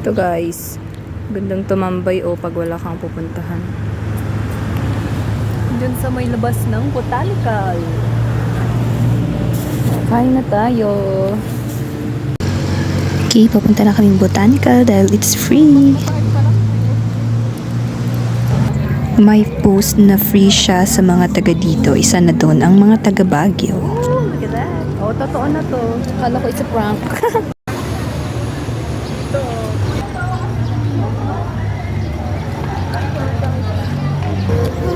Ito guys, gandang tumambay pag wala kang pupuntahan. Diyan sa may labas ng botanical. Kain na tayo. Okay, papunta na kaming botanical dahil it's free. May post na free siya sa mga taga dito. Isa na doon ang mga taga Baguio. Oh, look at that. Oh, totoo na to. Akala ko it's a prank.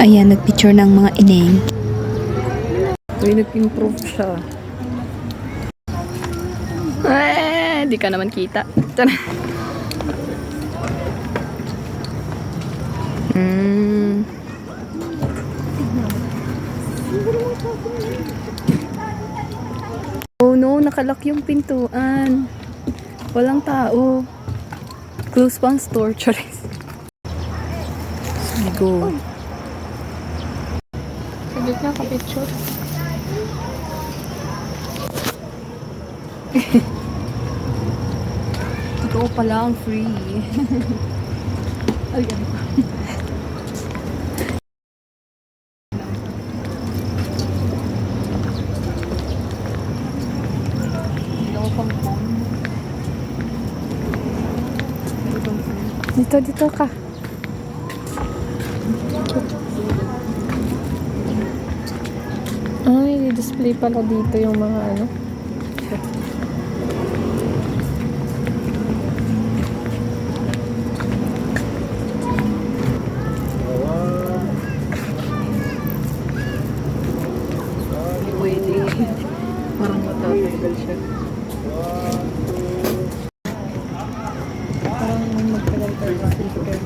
Ayan, nagpicture ng mga ineng. Uy, nag-improve siya. Di ka naman kita. Oh no, nakalak yung pintuan. Walang tao. Close pang store, charis. Go. Saglit na, ka-picture. Totoo pala ang free. Ayan. Dito ka. Ay, display pala dito yung mga ano. Pwede. Parang matatagal siya. Parang magtagal-tagal sa speaker.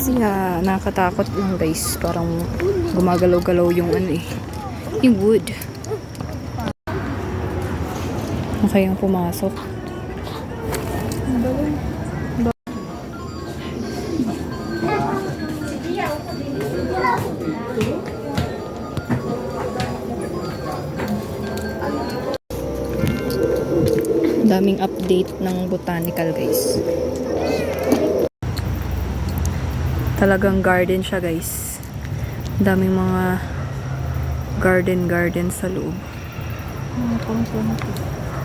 Siya, nakakatakot lang guys. Parang gumagalaw-galaw yung ano yung wood. Okay ang pumasok. Daming update ng botanical guys. Talagang garden siya guys. Daming mga garden sa loob.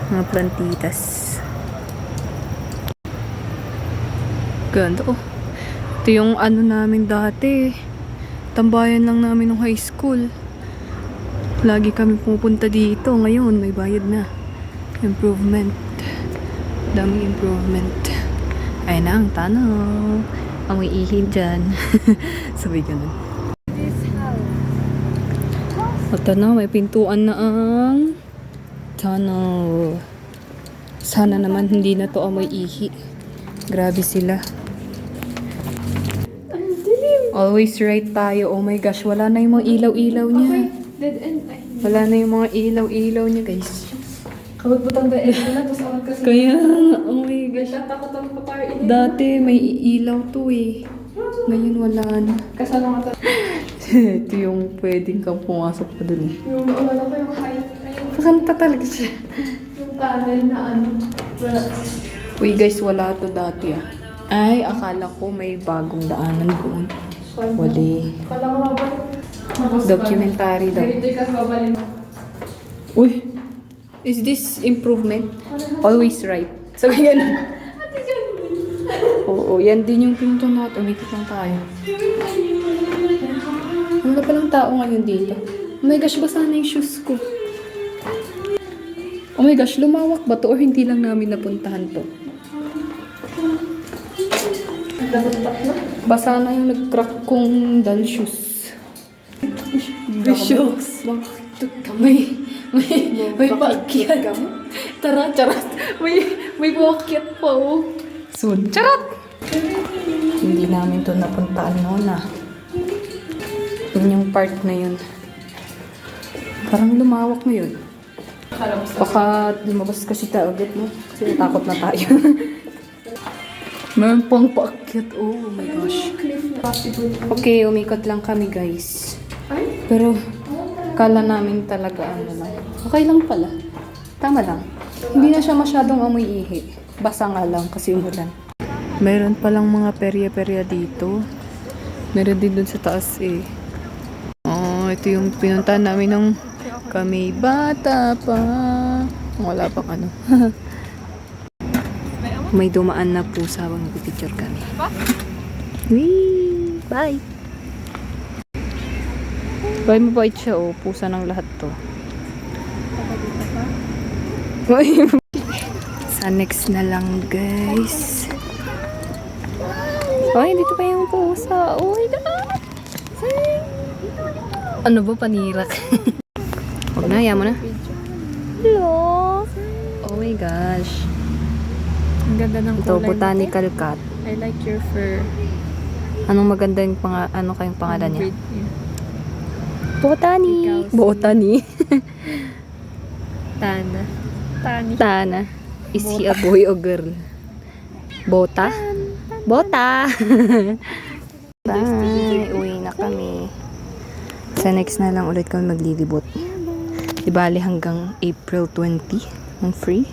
Mga plantitas. Ganda Ito yung ano namin dati. Tambayan lang namin ng high school. Lagi kami pupunta dito. Ngayon may bayad na. Improvement. Daming improvement. Ayun na ang tanaw. Amoy ihi dyan. Sabi ganun. Ito na, may pintuan na ang tunnel. Sana naman hindi na to amoy ihi. Grabe sila. Always right tayo. Oh my gosh, wala na yung mga ilaw-ilaw niya. Dead end. Wala na yung mga ilaw-ilaw niya guys. Kabag-butang dead end na, tapos awag kasi. Kaya, oh my gosh. Takot ang papar ini. Dati may ilaw to Ngayon wala na. Kasama ka to. Ito yung pwedeng kang pumasok pa dun Yung wala ko yung height. Kakanta talaga siya. Yung tunnel na ano. Uy guys, wala to dati Ay, akala ko may bagong daanan doon. Wali. Kala ko mabalik. Documentary daw. Hindi ka babalik. Uy, is this improvement? Always right. Sabi ganun. Oo, yan din yung pinto natin. Umikot lang tayo. Wala palang tao ngayon dito. Oh my gosh, basa na yung shoes ko. Oh my gosh, lumawak ba to or hindi lang namin napuntahan to? Basa na yung nag-crack kong dal shoes. Shoes. Bakit ka? May paakyat. Tara, charot. May paakyat pa Soon. Charot! Hindi namin to napuntaan noon Yun yung part na yun. Parang lumawak na yun. Baka lumabas kasi tayo ulit Kasi natakot na tayo. Meron pang paakyat. Oh my gosh. Cliff na possible. Okay, umikot lang kami guys. Ay? Pero, kala namin talaga ano lang. Okay lang pala. Tama lang. Hindi na siya masyadong amoy ihi. Basa nga lang kasi umulan. Meron palang mga perya-perya dito. Meron din dun sa taas eh. Oh, ito yung pinuntahan namin nung kami bata pa. Wala pang ano. May dumaan na pusa habang nagpipicture kami. Wee! Bye! Bye, mabait siya oh. Pusa ng lahat to. Sa next na lang guys. Ay, dito pa yung pusa. Oh my God! Ano ba, panirak? Huwag na, ayaw mo na. Hello! Oh my gosh. Ang ganda ng Ito, botanical cat. I like your fur. Anong maganda yung ano kayong pangalan niya? Breed niya. Botany! Ikaw, si- Botany! Tana. Tani. Tana. Is he a boy or girl? Bota? Bota! Bye! Uwi na kami. Sa next na lang ulit kami maglilibot. Di bali hanggang April 20 ang free.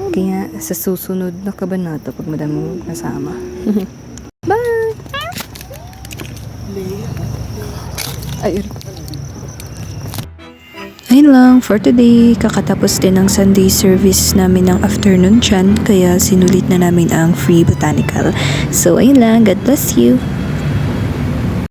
Kaya sa susunod na kabanata pag madaming kasama. Bye! Ayun. Ayun lang for today. Kakatapos din ng Sunday service namin ng afternoon dyan. Kaya sinulit na namin ang free botanical. So ayun lang. God bless you.